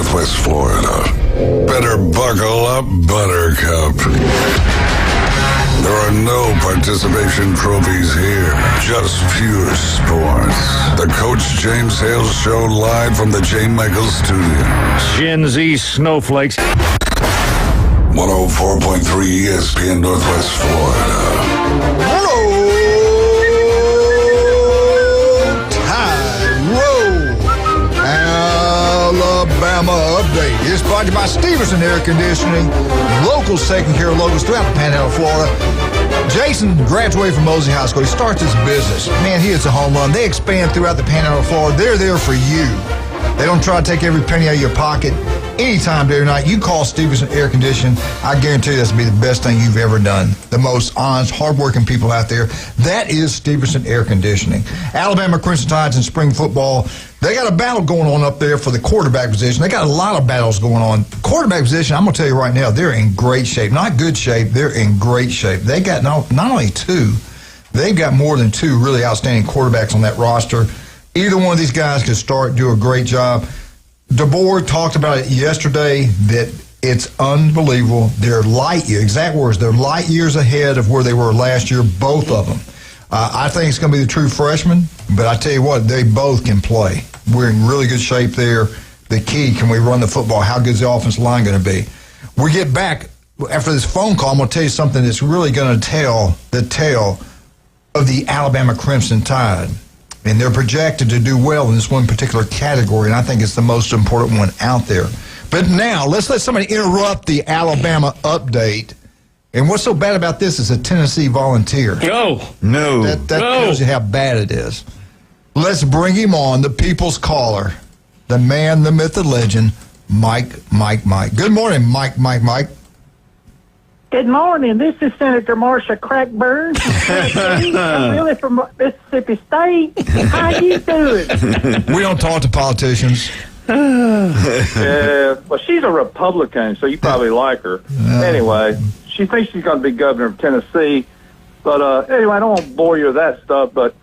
Northwest Florida. Better buckle up, Buttercup. There are no participation trophies here, just pure sports. The Coach James Hale Show live from the J. Michaels Studios. Gen Z snowflakes. 104.3 ESPN Northwest Florida. Alabama update. It's brought to you by Stevenson Air Conditioning. Locals taking care of locals throughout the Panhandle of Florida. Jason graduated from Mosey High School. He starts his business. Man, he hits a home run. They expand throughout the Panhandle of Florida. They're there for you. They don't try to take every penny out of your pocket. Anytime, day or night, you call Stevenson Air Conditioning. I guarantee you that's going to be the best thing you've ever done. The most honest, hardworking people out there. That is Stevenson Air Conditioning. Alabama Crimson Tides in spring football. They got a battle going on up there for the quarterback position. They got a lot of battles going on. Quarterback position, I'm going to tell you right now, they're in great shape. Not good shape, they're in great shape. They got not only two, they've got more than two really outstanding quarterbacks on that roster. Either one of these guys could start, do a great job. DeBoer talked about it yesterday that it's unbelievable. They're light years, exact words, they're light years ahead of where they were last year, both of them. I think it's going to be the true freshmen, but I tell you what, they both can play. We're in really good shape there. The key, can we run the football? How good is the offensive line going to be? We get back after this phone call. I'm going to tell you something that's really going to tell the tale of the Alabama Crimson Tide. And they're projected to do well in this one particular category, and I think it's the most important one out there. But now, let's let somebody interrupt the Alabama update. And what's so bad about this is a Tennessee Volunteer. No. That tells you how bad it is. Let's bring him on, the people's caller, the man, the myth, the legend, Mike. Good morning, Mike. Good morning. This is Senator Marsha Crackburn. I'm really from Mississippi State. How you doing? We don't talk to politicians. Yeah, well, she's a Republican, so you probably like her. Anyway, she thinks she's going to be governor of Tennessee. But anyway, I don't want to bore you with that stuff, but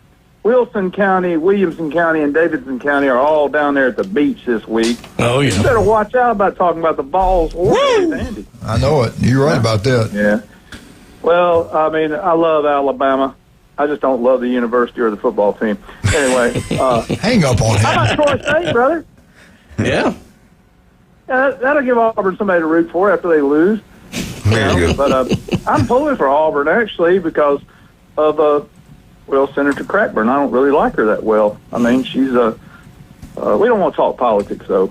Wilson County, Williamson County, and Davidson County are all down there at the beach this week. Oh, yeah. You better watch out about talking about the balls or Andy. I know it. You're right about that. Yeah. Well, I mean, I love Alabama. I just don't love the university or the football team. Anyway. Hang up on him. How about Troy State, brother? Yeah. That'll give Auburn somebody to root for after they lose. There you go. But I'm pulling for Auburn, actually, because of Senator Crackburn. I don't really like her that well. I mean, she's we don't want to talk politics, though.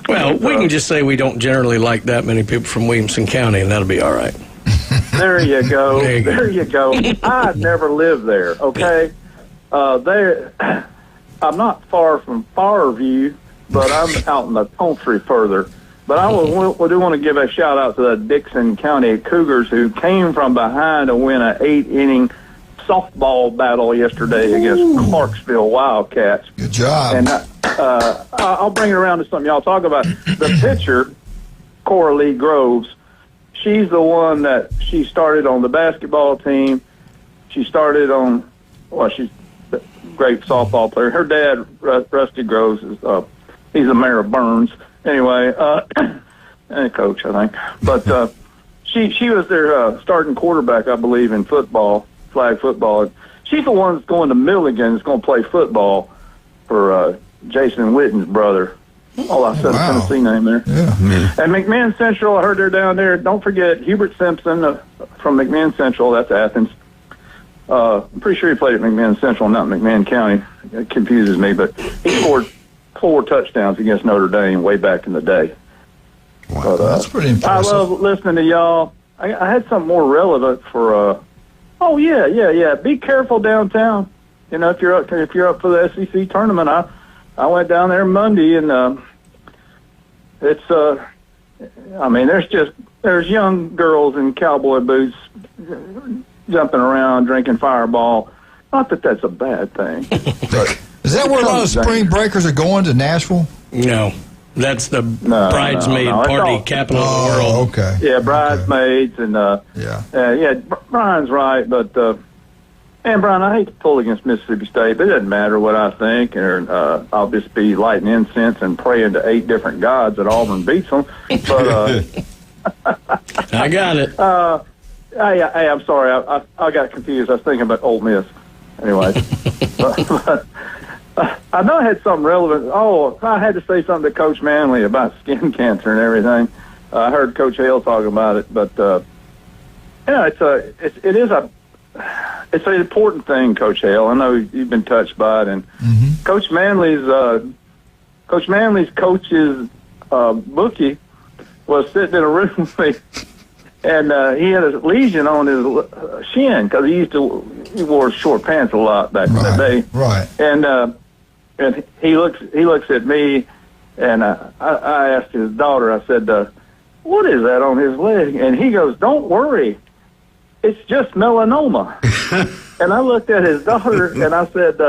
Well, we can just say we don't generally like that many people from Williamson County, and that'll be all right. There you go. There you go. I've never lived there, okay? I'm not far from Farview, but I'm out in the country further. But I do want to give a shout-out to the Dixon County Cougars, who came from behind to win an 8-inning softball battle yesterday against Clarksville Wildcats. Good job. And I'll bring it around to something y'all talk about. The pitcher, Coralie Groves, she's the one that she started on the basketball team. She started on, she's a great softball player. Her dad, Rusty Groves, is he's the mayor of Burns. Anyway, and a coach, I think. But she was their starting quarterback, I believe, in football. Flag football. She's the one that's going to Milligan, that's going to play football for Jason Witten's brother. Oh, I said a Tennessee name there. Yeah. And McMahon Central, I heard they're down there. Don't forget Hubert Simpson from McMahon Central. That's Athens. I'm pretty sure he played at McMahon Central, not McMahon County. It confuses me, but he scored 4 touchdowns against Notre Dame way back in the day. Wow, But, that's pretty impressive. I love listening to y'all. I had something more relevant for. Oh yeah. Be careful downtown. You know, if you're up for the SEC tournament, I went down there Monday, and it's I mean, there's young girls in cowboy boots jumping around, drinking Fireball. Not that that's a bad thing. But is that where a lot of spring breakers are going, to Nashville? No. That's the bridesmaid party capital of the world. Oh, okay. Yeah, bridesmaids and yeah. Brian's right, but And, Brian, I hate to pull against Mississippi State, but it doesn't matter what I think, or I'll just be lighting incense and praying to 8 different gods that Auburn beats them. But I got it. Hey, I'm sorry. I got confused. I was thinking about Ole Miss. Anyway. but I know I had something relevant. Oh, I had to say something to Coach Manley about skin cancer and everything. I heard Coach Hale talking about it, but yeah, it's an important thing, Coach Hale. I know you've been touched by it, and Coach Manley's coach's bookie was sitting in a room with me, and he had a lesion on his shin because he wore short pants a lot back in the day. Right. And he looks at me, and I asked his daughter. I said, "What is that on his leg?" And he goes, "Don't worry, it's just melanoma." And I looked at his daughter, and I said,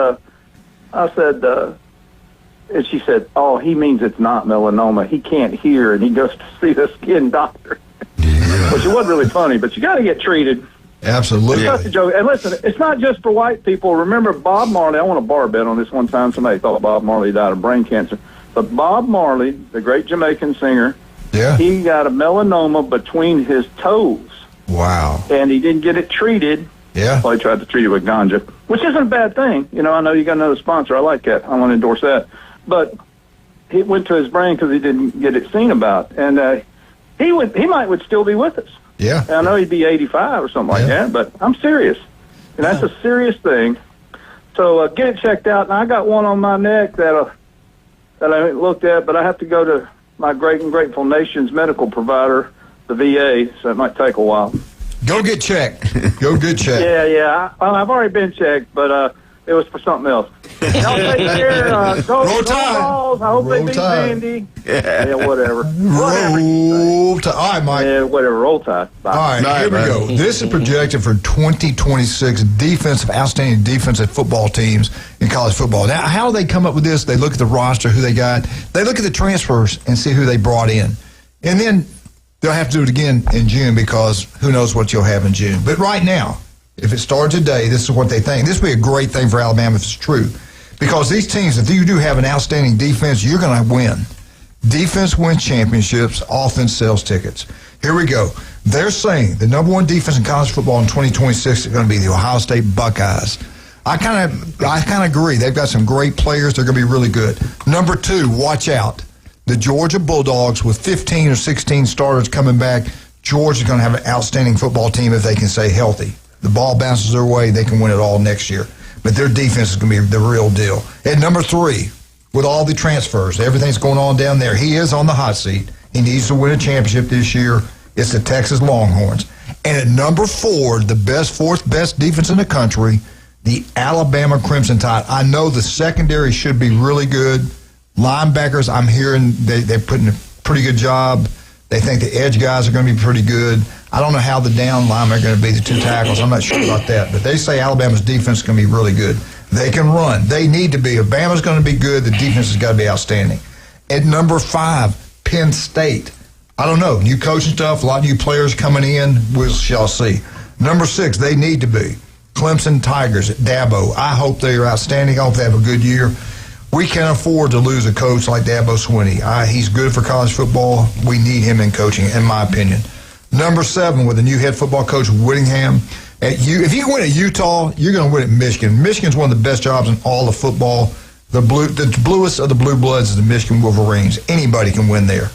and she said, "Oh, he means it's not melanoma. He can't hear, and he goes to see the skin doctor." Which it wasn't really funny, but you got to get treated. Absolutely. That's a joke. And listen, it's not just for white people. Remember Bob Marley? I want a bar bet on this one time. Somebody thought Bob Marley died of brain cancer. But Bob Marley, the great Jamaican singer, he got a melanoma between his toes. Wow. And he didn't get it treated. Yeah. Well, he tried to treat it with ganja, which isn't a bad thing. You know, I know you got another sponsor. I like that. I want to endorse that. But it went to his brain because he didn't get it seen about. And he would still be with us. Yeah. I know he'd be 85 or something like that, but I'm serious. And that's a serious thing. So get it checked out. And I got one on my neck that I looked at, but I have to go to my great and grateful nation's medical provider, the VA, so it might take a while. Go get checked. Go get checked. Yeah. I've already been checked, but it was for something else. Y'all take care. Roll Tide. Balls. I hope Roll they beat Tide. Vandy. Yeah, whatever. Roll Tide. All right, Mike. Yeah, whatever. Roll Tide. Bye. All right, here we go. This is projected for 2026 outstanding defensive football teams in college football. Now, how do they come up with this? They look at the roster, who they got. They look at the transfers and see who they brought in. And then they'll have to do it again in June because who knows what you'll have in June. But right now, if it started today, this is what they think. This would be a great thing for Alabama if it's true. Because these teams, if you do have an outstanding defense, you're going to win. Defense wins championships. Offense sells tickets. Here we go. They're saying the number one defense in college football in 2026 is going to be the Ohio State Buckeyes. I kind of agree. They've got some great players. They're going to be really good. Number 2, watch out. The Georgia Bulldogs with 15 or 16 starters coming back. Georgia's going to have an outstanding football team if they can stay healthy. The ball bounces their way, they can win it all next year. But their defense is going to be the real deal. At number 3, with all the transfers, everything's going on down there, he is on the hot seat. He needs to win a championship this year. It's the Texas Longhorns. And at number 4, the fourth best defense in the country, the Alabama Crimson Tide. I know the secondary should be really good. Linebackers, I'm hearing they're putting a pretty good job. They think the edge guys are going to be pretty good. I don't know how the down linemen are going to be, the 2 tackles. I'm not sure about that. But they say Alabama's defense is going to be really good. They can run. They need to be. If Bama's going to be good, the defense has got to be outstanding. At number 5, Penn State. I don't know. New coaching stuff, a lot of new players coming in. We shall see. Number 6, they need to be. Clemson Tigers at Dabo. I hope they are outstanding. I hope they have a good year. We can't afford to lose a coach like Dabo Swinney. He's good for college football. We need him in coaching, in my opinion. Number 7, with a new head football coach, Whittingham. If you can win at Utah, you're going to win at Michigan. Michigan's one of the best jobs in all of football. The bluest of the blue bloods is the Michigan Wolverines. Anybody can win there.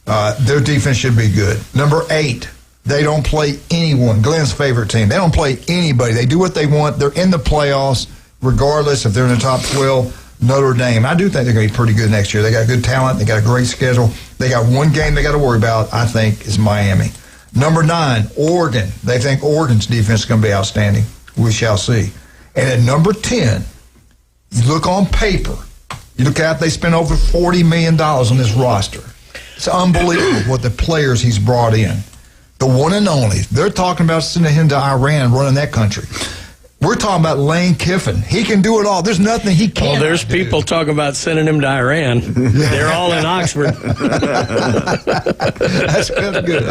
Their defense should be good. Number 8, they don't play anyone. Glenn's favorite team. They don't play anybody. They do what they want. They're in the playoffs, regardless if they're in the top 12. Notre Dame. I do think they're going to be pretty good next year. They got good talent. They got a great schedule. They got one game they got to worry about, I think, is Miami. Number 9, Oregon. They think Oregon's defense is going to be outstanding. We shall see. And at number 10, you look on paper. You look at they spent over $40 million on this roster. It's unbelievable what the players he's brought in. The one and only. They're talking about sending him to Iran, running that country. We're talking about Lane Kiffin. He can do it all. There's nothing he can't do. Well, there's people talking about sending him to Iran. They're all in Oxford. That's good.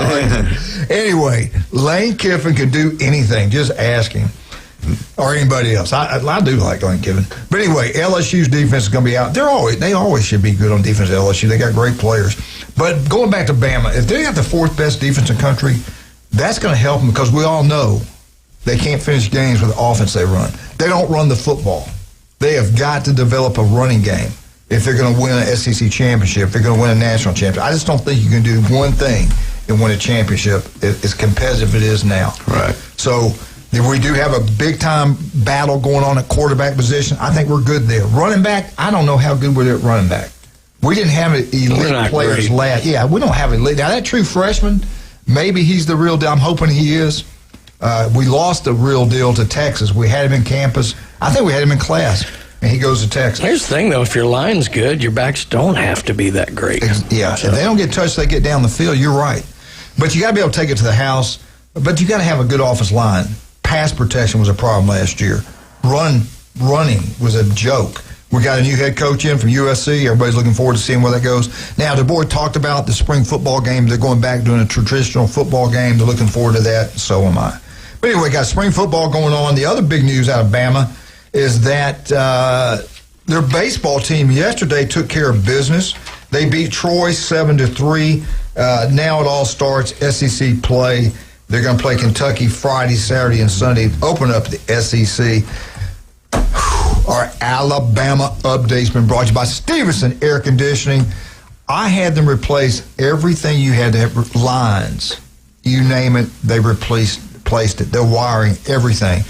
Anyway, Lane Kiffin can do anything. Just ask him. or anybody else. I do like Lane Kiffin. But anyway, LSU's defense is going to be out. They always should be good on defense at LSU. They got great players. But going back to Bama, if they have the fourth best defense in the country, that's going to help them because we all know they can't finish games with the offense they run. They don't run the football. They have got to develop a running game if they're going to win an SEC championship, if they're going to win a national championship. I just don't think you can do one thing and win a championship as competitive it is now. Right. So we do have a big-time battle going on at quarterback position. I think we're good there. Running back, I don't know how good we're at running back. We didn't have elite players last. Yeah, we don't have elite. Now, that true freshman, maybe he's the real deal. I'm hoping he is. We lost the real deal to Texas. We had him in campus. I think we had him in class, and he goes to Texas. Here's the thing, though. If your line's good, your backs don't have to be that great. Yeah, if they don't get touched, they get down the field. You're right. But you got to be able to take it to the house. But you got to have a good offensive line. Pass protection was a problem last year. Running was a joke. We got a new head coach in from USC. Everybody's looking forward to seeing where that goes. Now, the board talked about the spring football game. They're going back doing a traditional football game. They're looking forward to that. So am I. But anyway, got spring football going on. The other big news out of Bama is that their baseball team yesterday took care of business. They beat Troy 7-3. Now it all starts SEC play. They're going to play Kentucky Friday, Saturday, and Sunday. Open up the SEC. Our Alabama update's been brought to you by Stevenson Air Conditioning. I had them replace everything you had to have, lines. You name it, they replaced it. They're wiring everything.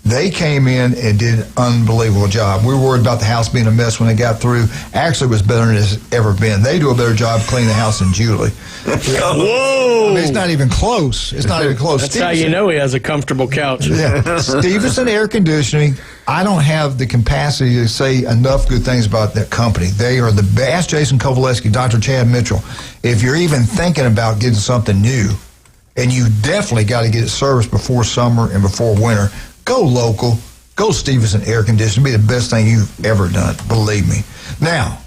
They came in and did an unbelievable job. We were worried about the house being a mess when they got through. Actually, it was better than it's ever been. They do a better job cleaning the house than Julie. Whoa! I mean, it's not even close. It's not even close. That's how you know he has a comfortable couch. Yeah. Stevenson Air Conditioning. I don't have the capacity to say enough good things about that company. They are the best. Ask Jason Kovaleski, Dr. Chad Mitchell. If you're even thinking about getting something new, and you definitely got to get it serviced before summer and before winter, go local. Go Stevenson Air Conditioning. It'll be the best thing you've ever done. Believe me. Now,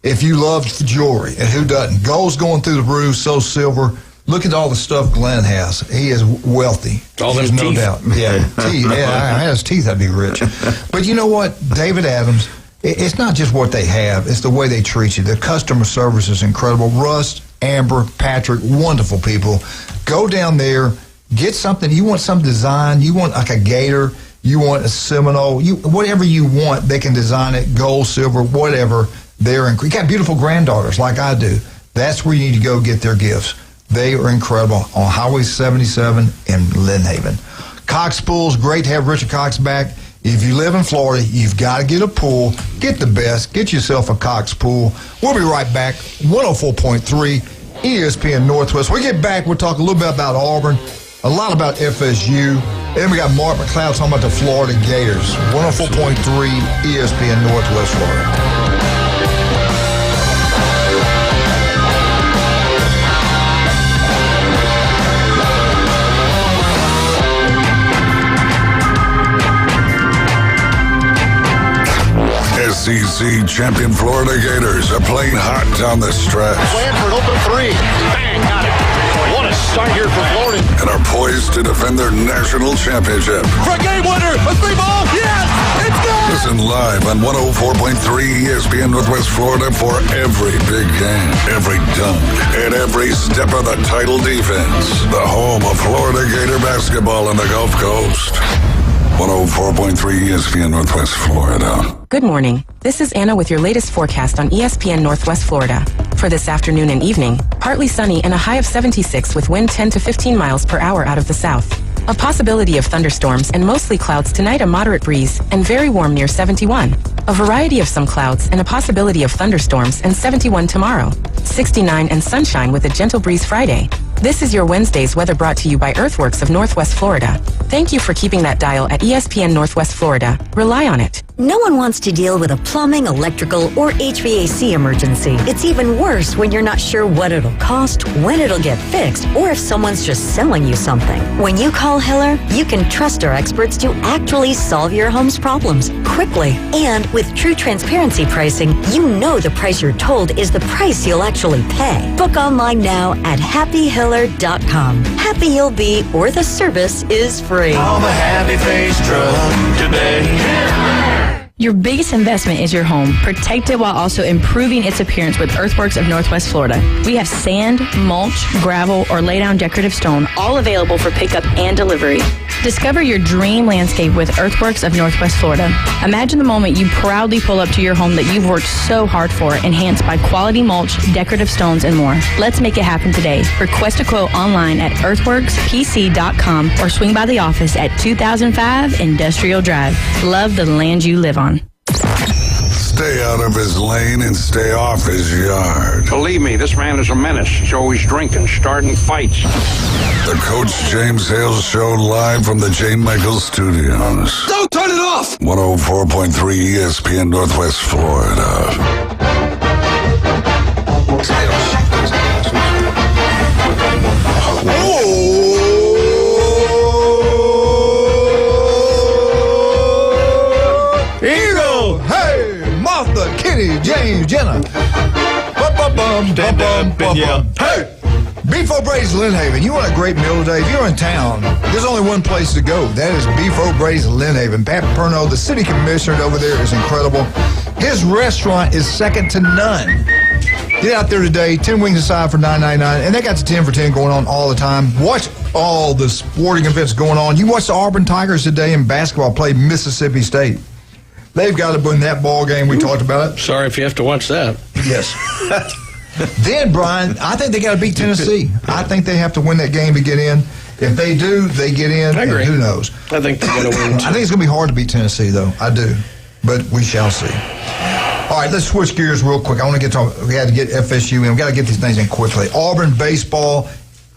if you love jewelry, and who doesn't? Gold's going through the roof, so silver. Look at all the stuff Glenn has. He is wealthy. All them There's no teeth. doubt. Yeah, teeth. Yeah, I had his teeth, I'd be rich. But you know what? David Adams, it's not just what they have. It's the way they treat you. The customer service is incredible. Russ, Amber, Patrick, wonderful people. Go down there, get something. You want some design. You want like a gator. You want a Seminole. Whatever you want, they can design it. Gold, silver, whatever. You got beautiful granddaughters like I do. That's where you need to go get their gifts. They are incredible on Highway 77 in Lynn Haven. Cox Pool's great to have Richard Cox back. If you live in Florida, you've got to get a pool. Get the best. Get yourself a Cox Pool. We'll be right back. 104.3 ESPN Northwest. When we get back, we'll talk a little bit about Auburn, a lot about FSU, and then we got Mark McLeod talking about the Florida Gators. 104.3 ESPN Northwest Florida. SEC champion Florida Gators are playing hot down the stretch Blanford open three. Bang, got it. What a start here for Florida. and are poised to defend their national championship. For a game winner, a three ball. Yes, it's good. Listen live on 104.3 ESPN Northwest Florida for every big game, every dunk, and every step of the title defense. The home of Florida Gator basketball on the Gulf Coast. 104.3 ESPN Northwest Florida. Good morning. This is Anna with your latest forecast on ESPN Northwest Florida. For this afternoon and evening, partly sunny and a high of 76 with wind 10 to 15 miles per hour out of the south. A possibility of thunderstorms and mostly clouds tonight, a moderate breeze, and very warm near 71. A variety of some clouds and a possibility of thunderstorms and 71 tomorrow. 69 and sunshine with a gentle breeze Friday. This is your Wednesday's weather brought to you by Earthworks of Northwest Florida. Thank you for keeping that dial at ESPN Northwest Florida. Rely on it. No one wants to deal with a plumbing, electrical, or HVAC emergency. It's even worse when you're not sure what it'll cost, when it'll get fixed, or if someone's just selling you something. When you call Hiller, you can trust our experts to actually solve your home's problems quickly. And with true transparency pricing, you know the price you're told is the price you'll actually pay. Book online now at happyhiller.com. Happy you'll be, or the service is free. free. I'm a happy-faced truck today. Your biggest investment is your home. Protect it while also improving its appearance with Earthworks of Northwest Florida. We have sand, mulch, gravel, or lay-down decorative stone, all available for pickup and delivery. Discover your dream landscape with Earthworks of Northwest Florida. Imagine the moment you proudly pull up to your home that you've worked so hard for, enhanced by quality mulch, decorative stones, and more. Let's make it happen today. Request a quote online at earthworkspc.com or swing by the office at 2005 Industrial Drive. Love the land you live on. Stay out of his lane and stay off his yard. Believe me, this man is a menace. He's always drinking, starting fights. The Coach James Hale Show live from the J. Michaels Studios. Don't turn it off! 104.3 ESPN Northwest Florida. Eagle! Hey! Martha, Kitty, James, Jenna. Stand up and yell, Hey! Beef O'Brady's Lynn Haven. You want a great meal today? If you're in town, there's only one place to go. That is Beef O'Brady's Lynn Haven. Pat Perno, the city commissioner over there, is incredible. His restaurant is second to none. Get out there today, 10 wings aside for $9.99, and they got the 10 for 10 going on all the time. Watch all the sporting events going on. You watch the Auburn Tigers today in basketball play Mississippi State. They've got to win that ball game. We talked about it. Sorry if you have to watch that. Yes. Then, Brian, I think they got to beat Tennessee. I think they have to win that game to get in. If they do, they get in. I agree. And who knows? I think they're going to win, too. I think it's going to be hard to beat Tennessee, though. I do. But we shall see. All right, let's switch gears real quick. I want to get to, we had to get FSU in. We got to get these things in quickly. Auburn baseball,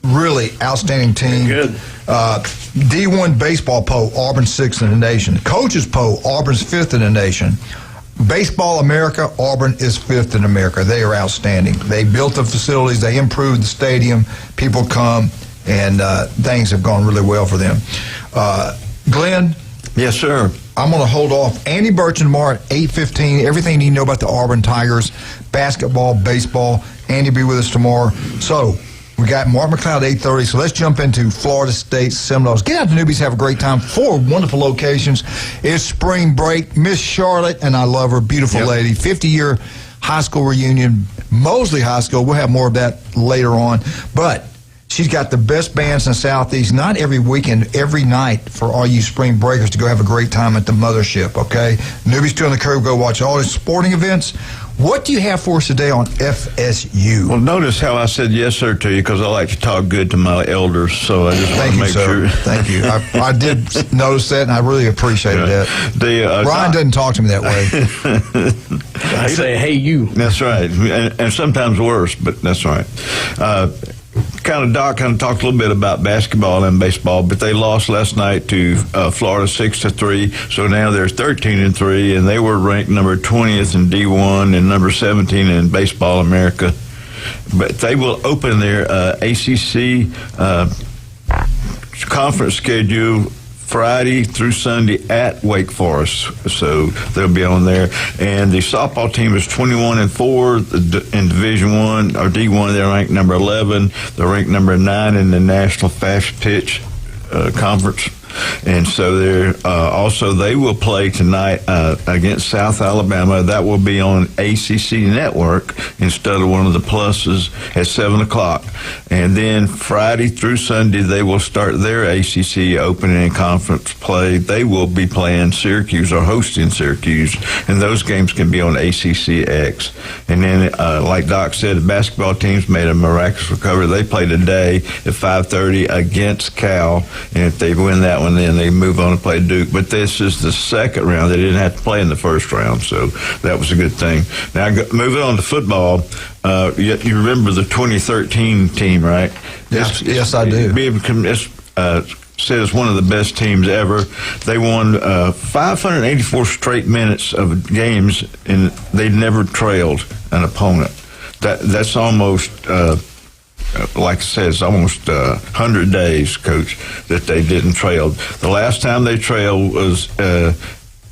really outstanding team. Good. D1 baseball poll, Auburn 6th in the nation. Coaches poll, Auburn's 5th in the nation. Baseball America, Auburn is 5th in America. They are outstanding. They built the facilities. They improved the stadium. People come, and things have gone really well for them. Glenn? Yes, sir. I'm going to hold off. Andy Birch tomorrow at 8:15. Everything you know about the Auburn Tigers, basketball, baseball. Andy will be with us tomorrow. So we got Mark McLeod at 8:30. So let's jump into Florida State Seminoles. Get out to Newbies, have a great time. 4 wonderful locations. It's spring break. Miss Charlotte, and I love her, beautiful lady. 50-year high school reunion, Mosley High School. We'll have more of that later on. But she's got the best bands in the Southeast, not every weekend, every night for all you spring breakers to go have a great time at the mothership, okay? Newbies 2 on the Curve, go watch all the sporting events. What do you have for us today on FSU? Well, notice how I said yes, sir, to you, because I like to talk good to my elders, so I just want to make sure. Thank you. I did notice that, and I really appreciated that. Brian doesn't talk to me that way. I say, hey, you. That's right, and sometimes worse, but that's right. Doc talked a little bit about basketball and baseball, but they lost last night to Florida 6-3. So now they're 13-3, and they were ranked number 20th in D1 and number 17 in Baseball America. But they will open their ACC conference schedule Friday through Sunday at Wake Forest, so they'll be on there. And the softball team is 21-4 in Division I or D1. They're ranked number 11. They're ranked number 9 in the National Fast Pitch Conference. And so they're also they will play tonight against South Alabama. That will be on ACC Network instead of one of the pluses at 7:00. And then Friday through Sunday they will start their ACC opening and conference play. They will be playing Syracuse or hosting Syracuse, and those games can be on ACCX. And then, like Doc said, the basketball teams made a miraculous recovery. They play today at 5:30 against Cal, and if they win that one, then they move on to play Duke. But this is the second round. They didn't have to play in the first round, so that was a good thing. Now, moving on to football, you remember the 2013 team, right? Yes, I do. It's says one of the best teams ever. They won 584 straight minutes of games, and they never trailed an opponent. That's almost... like I said, it's almost 100 days, Coach, that they didn't trail. The last time they trailed was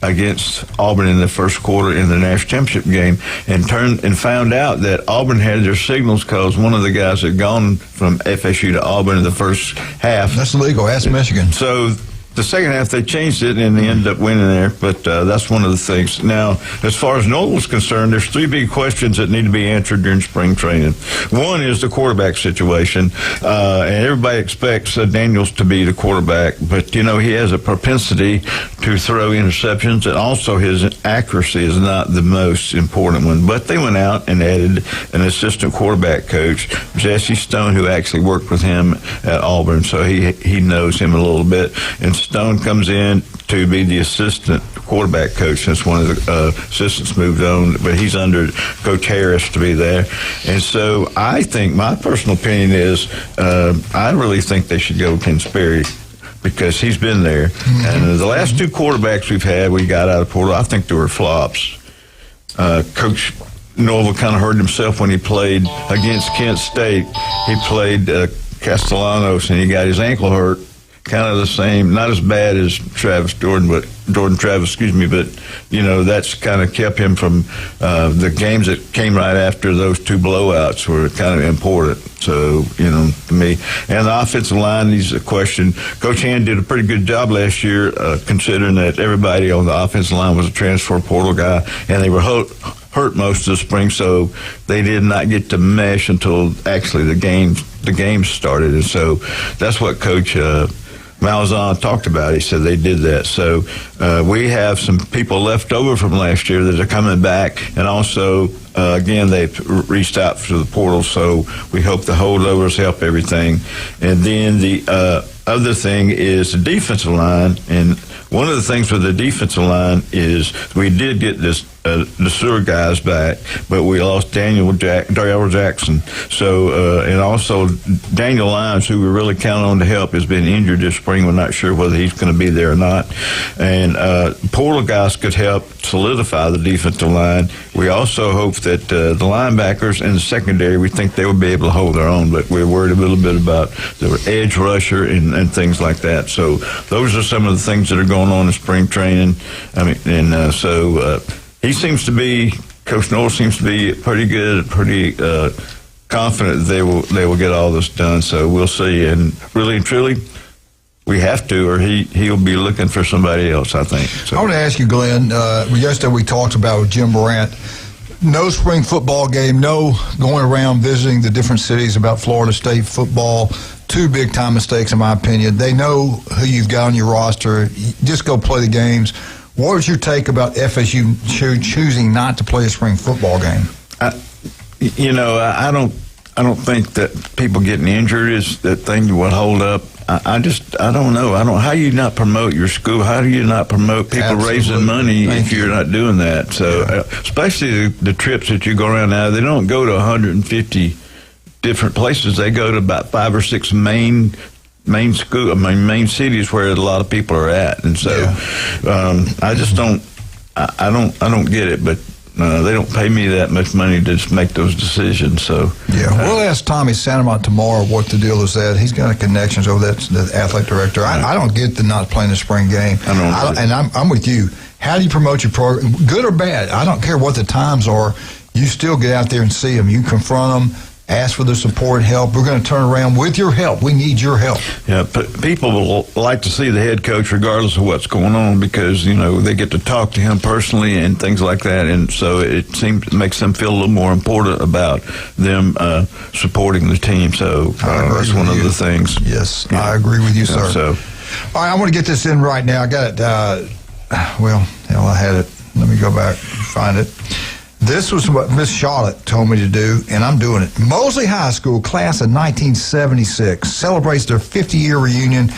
against Auburn in the first quarter in the national championship game, and found out that Auburn had their signals because one of the guys had gone from FSU to Auburn in the first half. That's illegal. Ask Michigan. So the second half they changed it and they ended up winning there, but that's one of the things. Now, as far as Nolan's concerned, there's three big questions that need to be answered during spring training. One is the quarterback situation, and everybody expects Daniels to be the quarterback, but he has a propensity to throw interceptions, and also his accuracy is not the most important one. But they went out and added an assistant quarterback coach, Jesse Stone, who actually worked with him at Auburn, so he knows him a little bit. And Stone comes in to be the assistant quarterback coach since one of the assistants moved on, but he's under Coach Harris to be there. And so I think, my personal opinion is, I really think they should go Ken Sperry, because he's been there. Mm-hmm. And the last two quarterbacks we got out of Portal, I think they were flops. Coach Norville kind of hurt himself when he played against Kent State. He played Castellanos, and he got his ankle hurt. Kind of the same, not as bad as Jordan Travis, but that's kind of kept him from the games that came right after those two blowouts were kind of important. So, to me, and the offensive line is a question. Coach Hand did a pretty good job last year, considering that everybody on the offensive line was a transfer portal guy, and they were hurt most of the spring, so they did not get to mesh until actually the games started, and so that's what Coach Malzahn talked about. He said they did that. So we have some people left over from last year that are coming back, and also again they've reached out to the portal, so we hope the holdovers help everything. And then the other thing is the defensive line, and one of the things with the defensive line is we did get the sewer guys back, but we lost Darrell Jackson. So, and also Daniel Lyons, who we really count on to help, has been injured this spring. We're not sure whether he's going to be there or not. And portal guys could help solidify the defensive line. We also hope that the linebackers and the secondary, we think they will be able to hold their own, but we're worried a little bit about the edge rusher and things like that. So those are some of the things that are going on in spring training. He seems to be, Coach Noel seems to be pretty good, pretty confident that they will get all this done. So we'll see. And really and truly, we have to, or he'll be looking for somebody else, I think. So. I want to ask you, Glenn, yesterday we talked about with Jim Morant, no spring football game, no going around visiting the different cities about Florida State football. Two big-time mistakes, in my opinion. They know who you've got on your roster. Just go play the games. What was your take about FSU choosing not to play a spring football game? I don't think that people getting injured is the thing that would hold up. I don't know. How do you not promote your school? How do you not promote people Absolutely. Raising money if you're not doing that? So, especially the trips that you go around now, they don't go to 150 different places. They go to about 5 or 6 main cities where a lot of people are at, and so I just don't. I don't get it, but they don't pay me that much money to just make those decisions. So we'll ask Tommy Santamont tomorrow what the deal is. That he's got connections over that the athletic director. I don't get the not playing the spring game. I'm with you. How do you promote your program, good or bad? I don't care what the times are. You still get out there and see them. You confront them. Ask for their support and help. We're going to turn around with your help. We need your help. Yeah, but people will like to see the head coach regardless of what's going on because, they get to talk to him personally and things like that. And so it makes them feel a little more important about them supporting the team. So that's one of the things. Yes, I agree with you, sir. All right, I want to get this in right now. I got it. I had it. Let me go back and find it. This was what Miss Charlotte told me to do, and I'm doing it. Mosley High School, class of 1976, celebrates their 50-year reunion.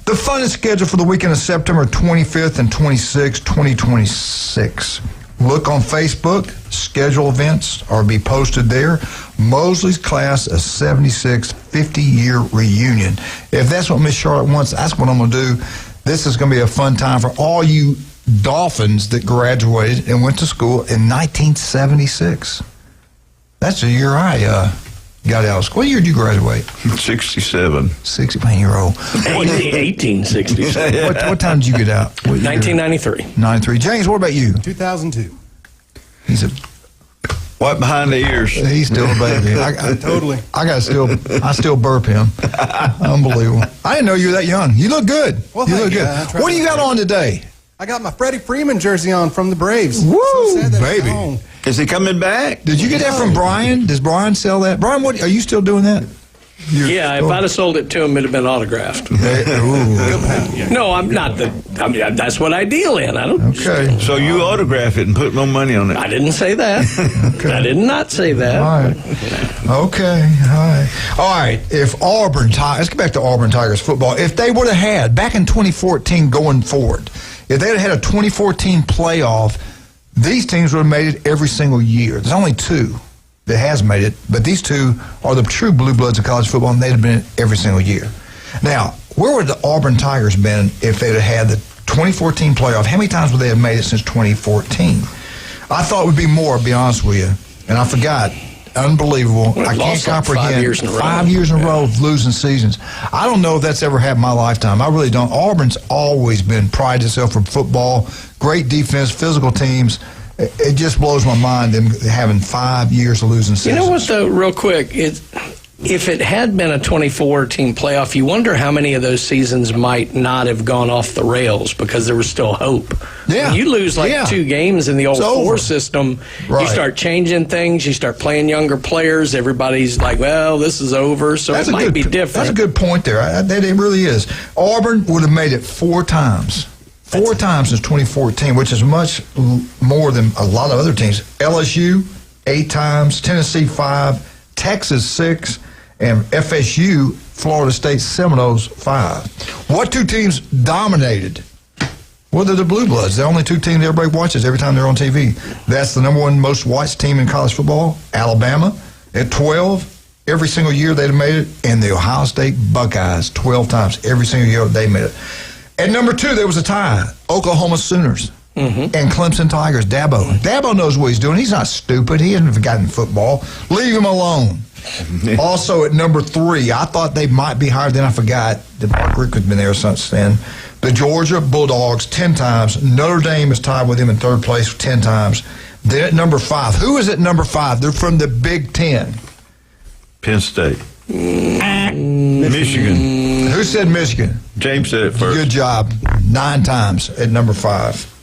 The fun is scheduled for the weekend of September 25th and 26th, 2026. Look on Facebook. Schedule events are be posted there. Mosley's class of 76 50-year reunion. If that's what Miss Charlotte wants, that's what I'm going to do. This is going to be a fun time for all you Dolphins that graduated and went to school in 1976. That's the year I got out of school. What year did you graduate? 67. 60, man, you're old. 1867. What time did you get out? 1993. 93. James, what about you? 2002. He's a What behind the ears? He's still a baby. Totally. I still burp him. Unbelievable. I didn't know you were that young. You look good. Well, you thank look you. good. What do you got on today? I got my Freddie Freeman jersey on from the Braves. Woo, So sad that it's baby. gone. Is he coming back? Did you get that from Brian? Does Brian sell that? Brian, what are you still doing that? Yeah, if I'd have sold it to him, it'd have been autographed. No, I'm not. That's what I deal in. I don't. Okay. So you autograph it and put no money on it. I didn't say that. Okay. I did not say that. All right. Okay. All right. If Auburn Tigers, let's get back to Auburn Tigers football. If they would have had, back in 2014 going forward, if they had had a 2014 playoff, these teams would have made it every single year. There's only two that has made it, but these two are the true blue bloods of college football, and they'd have been every single year. Now, where would the Auburn Tigers been if they'd have had the 2014 playoff? How many times would they have made it since 2014? I thought it would be more, to be honest with you, and I forgot. Unbelievable. Well, I can't lost like comprehend 5 years in a row. 5 years in a row of losing seasons. I don't know if that's ever happened in my lifetime. I really don't. Auburn's always been prided itself for football, great defense, physical teams. It just blows my mind them having 5 years of losing seasons. You know what, though, real quick, if it had been a 24-team playoff, you wonder how many of those seasons might not have gone off the rails because there was still hope. Yeah. When you lose like 2 games in the old four system, Right. you start changing things, you start playing younger players, everybody's like, well, this is over, so it might be different. That's a good point there. It really is. Auburn would have made it 4 times. 4 times since 2014, which is much more than a lot of other teams. LSU, 8 times. Tennessee, 5. Texas, 6. And FSU, Florida State Seminoles, 5. What 2 teams dominated? Well, they're the Blue Bloods. The only 2 teams everybody watches every time they're on TV. That's the number 1 most watched team in college football, Alabama, at 12. Every single year they'd have made it. And the Ohio State Buckeyes, 12 times. Every single year they made it. At number 2, there was a tie. Oklahoma Sooners and Clemson Tigers. Dabo knows what he's doing. He's not stupid. He hasn't forgotten football. Leave him alone. Also at number 3, I thought they might be higher. Then I forgot that Mark Rick had been there since then. The Georgia Bulldogs, 10 times. Notre Dame is tied with him in 3rd place 10 times. Then at number 5. Who is at number 5? They're from the Big Ten. Penn State. Michigan. Who said Michigan? James said it first. Good job. 9 times at number 5.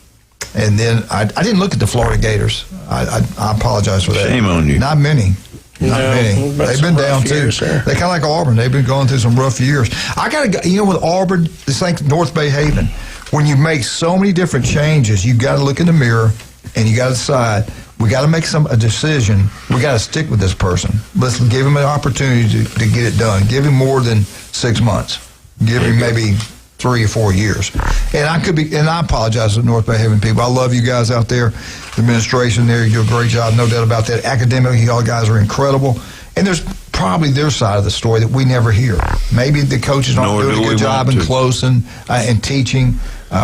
And then I didn't look at the Florida Gators. I apologize for that. Shame on you. Not many. Not many. but They've some been down rough too. years there. They kind of like Auburn. They've been going through some rough years. I got to go. You know, with Auburn, this thing, North Bay Haven, when you make so many different changes, you got to look in the mirror and you got to decide. We got to make a decision. We got to stick with this person. Let's give him an opportunity to get it done. Give him more than 6 months. Give him maybe 3 or 4 years. And I apologize to the North Bay Haven people. I love you guys out there. The administration there, you do a great job, no doubt about that. Academically, y'all guys are incredible. And there's probably their side of the story that we never hear. Maybe the coaches aren't doing a good job in closing and teaching.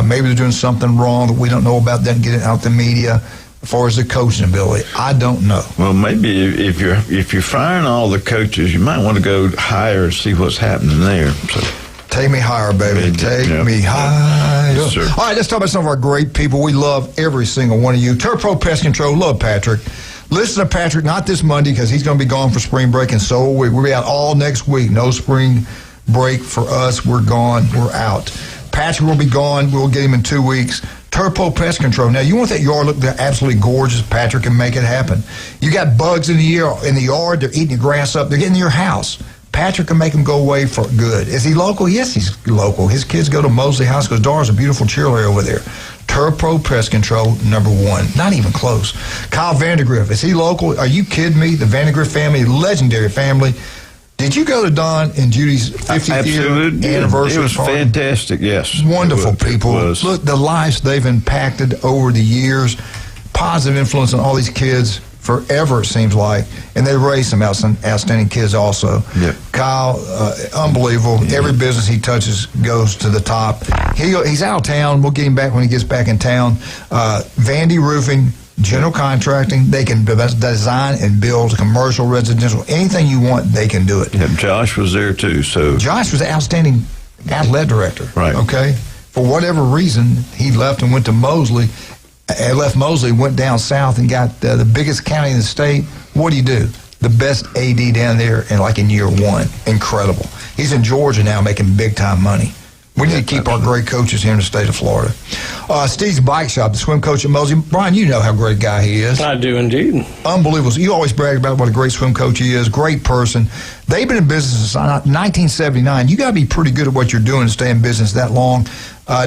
Maybe they're doing something wrong that we don't know about, doesn't get it out the media. As far as the coaching ability, I don't know. Well, maybe if you're firing all the coaches, you might want to go higher and see what's happening there. So. Take me higher, baby. Take me higher. Yes, sir. All right, let's talk about some of our great people. We love every single one of you. Turpro Pest Control, love Patrick. Listen to Patrick, not this Monday because he's going to be gone for spring break, and so are we. We'll be out all next week. No spring break for us. We're gone. We're out. Patrick will be gone. We'll get him in 2 weeks. Turpo Pest Control. Now, you want that yard to look absolutely gorgeous, Patrick can make it happen. You got bugs in the yard, they're eating your grass up, they're getting in your house. Patrick can make them go away for good. Is he local? Yes, he's local. His kids go to Mosley High School. His daughter's a beautiful cheerleader over there. Turpro Pest Control, number 1. Not even close. Kyle Vandergriff, is he local? Are you kidding me? The Vandergriff family, legendary family. Did you go to Don and Judy's 50th year anniversary? It was party? Fantastic, yes. Wonderful people. Look, the lives they've impacted over the years, positive influence on all these kids forever, it seems like. And they raised some outstanding kids also. Yep. Kyle, unbelievable. Yeah. Every business he touches goes to the top. He's out of town. We'll get him back when he gets back in town. Vandy Roofing, general contracting, they can design and build commercial, residential, anything you want, they can do it. Yep, Josh was there too. So Josh was an outstanding athletic director. Right. Okay. For whatever reason, he left and went to Mosley. and left Mosley, went down south and got the biggest county in the state. What do? The best AD down there in year one. Incredible. He's in Georgia now making big-time money. We need to keep our great coaches here in the state of Florida. Steve's Bike Shop, the swim coach at Mosley. Brian, you know how great a guy he is. I do indeed. Unbelievable. You always brag about what a great swim coach he is. Great person. They've been in business since 1979. You got to be pretty good at what you're doing to stay in business that long.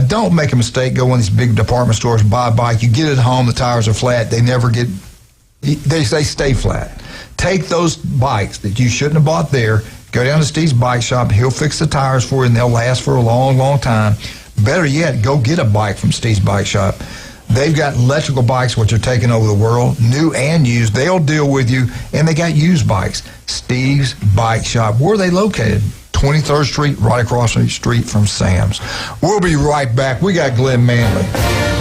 Don't make a mistake. Go in these big department stores and buy a bike. You get it home, the tires are flat. They stay flat. Take those bikes that you shouldn't have bought there, go down to Steve's Bike Shop. He'll fix the tires for you, and they'll last for a long, long time. Better yet, go get a bike from Steve's Bike Shop. They've got electrical bikes, which are taking over the world, new and used. They'll deal with you, and they got used bikes. Steve's Bike Shop. Where are they located? 23rd Street, right across the street from Sam's. We'll be right back. We got Glenn Manley.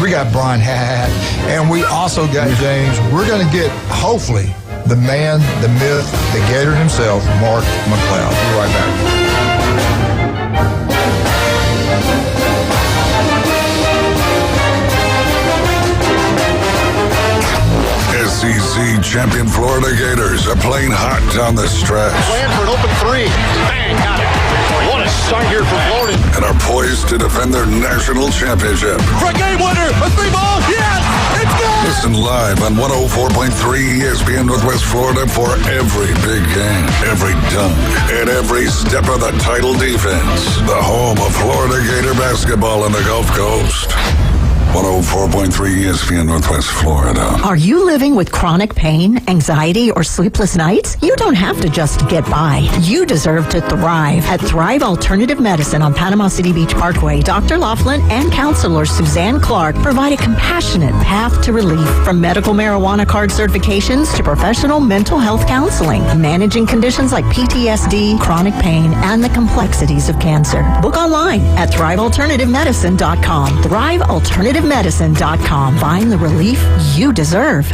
We got Brian Hatt. And we also got James. We're going to get, hopefully, the man, the myth, the Gator himself, Mark McLeod. We'll be right back. SEC champion Florida Gators are playing hot down the stretch. Plan for an open three. Bang, got it. What a start here for Florida. And are poised to defend their national championship. For a game winner, a three ball, yes, it's good. Listen live on 104.3 ESPN Northwest Florida for every big game, every dunk, and every step of the title defense. The home of Florida Gator basketball on the Gulf Coast. 104.3 ESPN Northwest Florida. Are you living with chronic pain, anxiety, or sleepless nights? You don't have to just get by. You deserve to thrive. At Thrive Alternative Medicine on Panama City Beach Parkway, Dr. Laughlin and counselor Suzanne Clark provide a compassionate path to relief. From medical marijuana card certifications to professional mental health counseling, managing conditions like PTSD, chronic pain, and the complexities of cancer. Book online at thrivealternativemedicine.com. thrivealternativemedicine.com. Find the relief you deserve.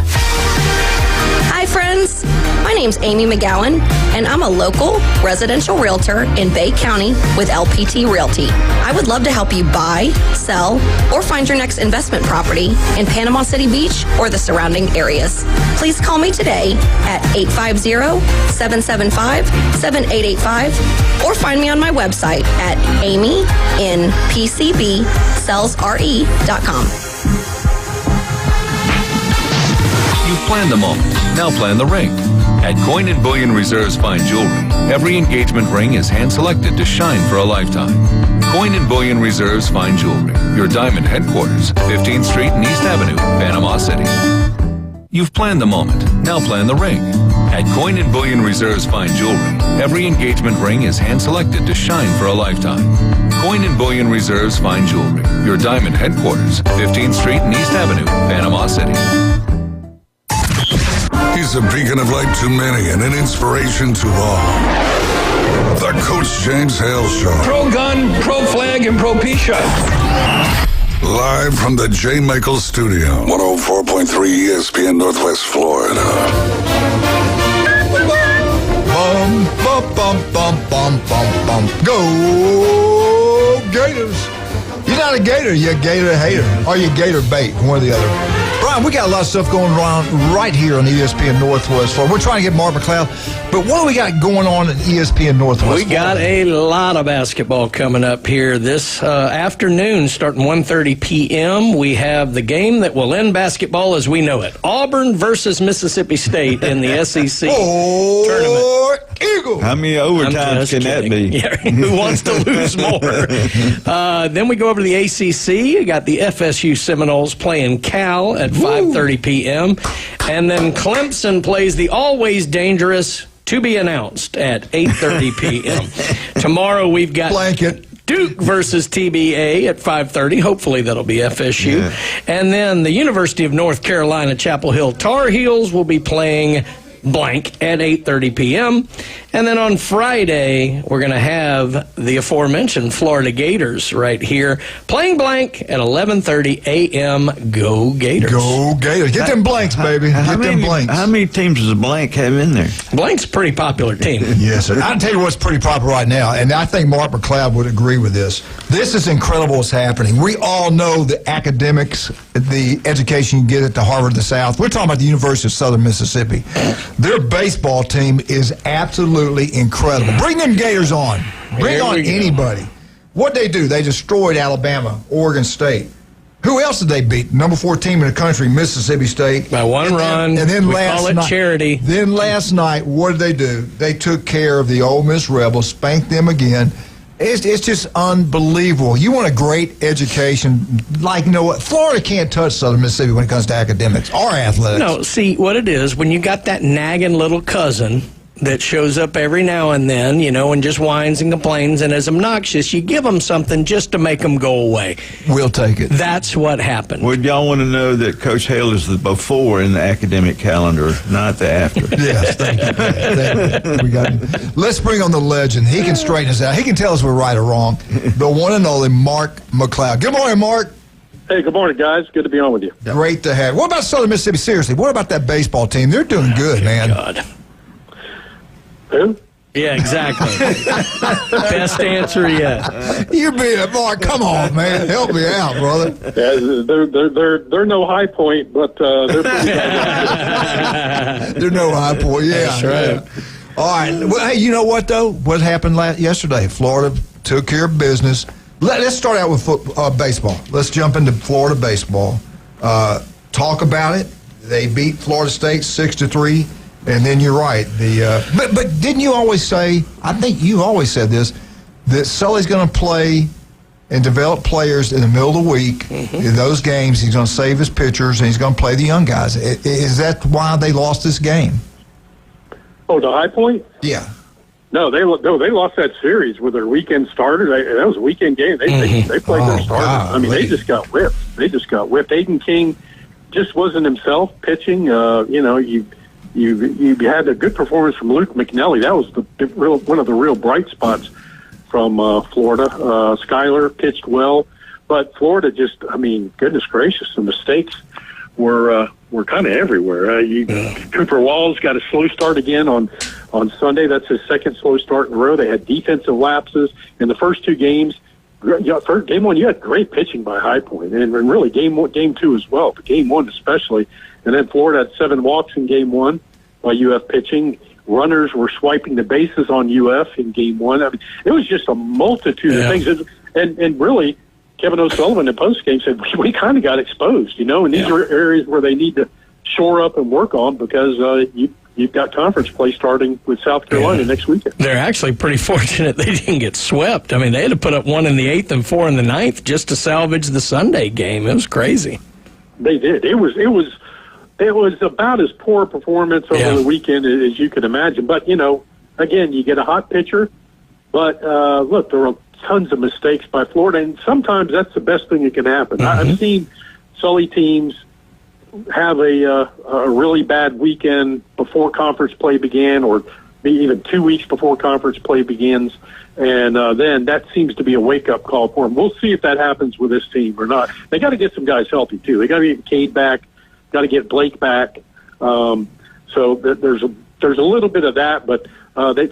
Hi, friends. My name's Amy McGowan, and I'm a local residential realtor in Bay County with LPT Realty. I would love to help you buy, sell, or find your next investment property in Panama City Beach or the surrounding areas. Please call me today at 850-775-7885 or find me on my website at amynpcbsellsre.com. You've planned the moment. Now plan the ring. At Coin and Bullion Reserve's Fine Jewelry, every engagement ring is hand-selected to shine for a lifetime. Coin and Bullion Reserve's Fine Jewelry, your diamond headquarters, 15th Street and East Avenue, Panama City. You've planned the moment. Now plan the ring. At Coin and Bullion Reserve's Fine Jewelry, every engagement ring is hand-selected to shine for a lifetime. Coin and Bullion Reserve's Fine Jewelry, your diamond headquarters, 15th Street and East Avenue, Panama City. He's a beacon of light to many and an inspiration to all. The Coach James Hale Show. Pro gun, pro flag, and pro peace show. Live from the J. Michaels Studio. 104.3 ESPN Northwest Florida. Bum, bum, bum, bum, bum, bum, bum. Go Gators. You're not a Gator, you're a Gator hater. Or you're Gator bait, one or the other. Brian, we got a lot of stuff going on right here on ESPN Northwest Florida. We're trying to get Mark McLeod, but what do we got going on at ESPN Northwest We got a lot of basketball coming up here this afternoon, starting 1:30 p.m. We have the game that will end basketball as we know it. Auburn versus Mississippi State in the SEC tournament. Eagle. How many overtimes can that be? Yeah, who wants to lose more? Then we go over to the ACC. You got the FSU Seminoles playing Cal at 5:30 p.m. And then Clemson plays the always dangerous, to be announced, at 8:30 p.m. Tomorrow we've got Duke versus TBA at 5:30. Hopefully that'll be FSU. Yeah. And then the University of North Carolina Chapel Hill Tar Heels will be playing blank at 8:30 p.m. And then on Friday, we're going to have the aforementioned Florida Gators right here playing blank at 11:30 a.m. Go Gators. Go Gators. Get them blanks, baby. Get them blanks. How many teams does blank have in there? Blank's a pretty popular team. Yes, sir. I'll tell you what's pretty popular right now, and I think Mark McLeod would agree with this. This is incredible what's happening. We all know the academics, the education you get at the Harvard of the South. We're talking about the University of Southern Mississippi. Their baseball team is absolutely incredible. Bring them Gators on. Bring on anybody. What they do, they destroyed Alabama, Oregon State. Who else did they beat? Number 4 team in the country, Mississippi State. By one run. And then we last call it night, charity. Then last night, what did they do? They took care of the Ole Miss Rebels, spanked them again. It's just unbelievable. You want a great education. Like, you know what? Florida can't touch Southern Mississippi when it comes to academics or athletics. No, see, what it is, when you got that nagging little cousin that shows up every now and then, you know, and just whines and complains and is obnoxious, you give them something just to make them go away. We'll take it. That's what happened. Would y'all want to know that Coach Hale is the before in the academic calendar, not the after? Yes, thank you. Thank you. We got it. Let's bring on the legend. He can straighten us out. He can tell us we're right or wrong. The one and only Mark McLeod. Good morning, Mark. Hey, good morning, guys. Good to be on with you. Great to have you. What about Southern Mississippi? Seriously, what about that baseball team? They're doing good, man. God. Who? Yeah, exactly. Best answer yet. You beat it, Mark. Come on, man. Help me out, brother. Yeah, they're no High Point, but they're pretty good. They're no High Point. Yeah, that's right. Yeah. All right. Well, hey, you know what though? What happened yesterday? Florida took care of business. Let's start out with baseball. Let's jump into Florida baseball. Talk about it. They beat Florida State 6-3. And then you're right. But didn't you always say? I think you always said this, that Sully's going to play and develop players in the middle of the week. In those games, he's going to save his pitchers and he's going to play the young guys. Is that why they lost this game? Oh, the High Point? Yeah. No, they lost that series with their weekend starter. That was a weekend game. They played their starter. Wow, I mean, they just got whipped. Aiden King just wasn't himself pitching. You had a good performance from Luke McNelly. That was one of the real bright spots from Florida. Skyler pitched well, but Florida just, I mean, goodness gracious, the mistakes were kind of everywhere. Cooper Walls got a slow start again on Sunday. That's his second slow start in a row. They had defensive lapses in the first two games. Game one, you had great pitching by High Point, and really game two as well, but game one especially. And then Florida had 7 walks in game one by UF pitching. Runners were swiping the bases on UF in game one. I mean, it was just a multitude of things. And really, Kevin O'Sullivan in postgame said, we kind of got exposed, and these are areas where they need to shore up and work on because you've got conference play starting with South Carolina next weekend. They're actually pretty fortunate they didn't get swept. I mean, they had to put up 1 in the 8th and 4 in the 9th just to salvage the Sunday game. It was crazy. They did. It was about as poor a performance over the weekend as you could imagine. But, again, you get a hot pitcher. But, look, there were tons of mistakes by Florida, and sometimes that's the best thing that can happen. I've seen Sully teams have a really bad weekend before conference play began, or maybe even 2 weeks before conference play begins, and then that seems to be a wake-up call for them. We'll see if that happens with this team or not. They got to get some guys healthy, too. They got to get Cade back. Got to get Blake back. So there's a little bit of that, but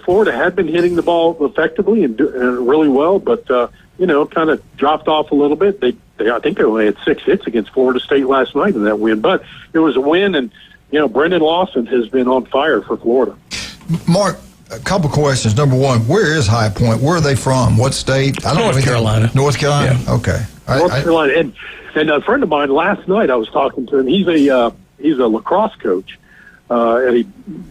Florida had been hitting the ball effectively and really well, but kind of dropped off a little bit. I think they only had 6 hits against Florida State last night in that win, but it was a win, and Brendan Lawson has been on fire for Florida. Mark, a couple questions. Number one, where is High Point? Where are they from? What state? North Carolina. North Carolina. Yeah. Okay. North Carolina, and a friend of mine last night, I was talking to him. He's a lacrosse coach at a